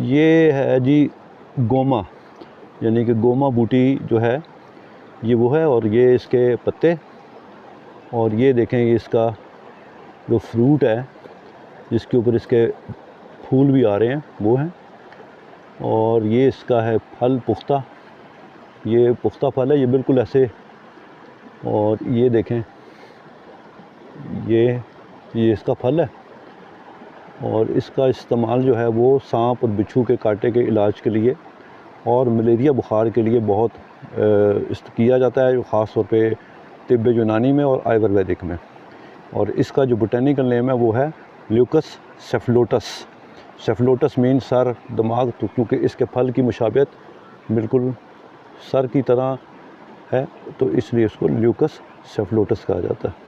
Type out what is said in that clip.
ये है जी गोमा, यानी कि गोमा बूटी जो है ये वो है, और ये इसके पत्ते, और ये देखें ये इसका जो फ्रूट है जिसके ऊपर इसके फूल भी आ रहे हैं वो हैं, और ये इसका है फल पुख्ता, ये पुख्ता फल है, ये बिल्कुल ऐसे। और ये देखें ये इसका फल है, और इसका इस्तेमाल जो है वो सांप और बिच्छू के कांटे के इलाज के लिए और मलेरिया बुखार के लिए बहुत किया जाता है, ख़ास तौर पे तिब्ब यूनानी में और आयुर्वेदिक में। और इसका जो बोटेनिकल नेम है वो है ल्यूकस सेफलोटस। सेफलोटस मीन सर, दिमाग, तो क्योंकि इसके फल की मुशाबियत बिल्कुल सर की तरह है तो इसलिए इसको ल्यूकस सेफलोटस कहा जाता है।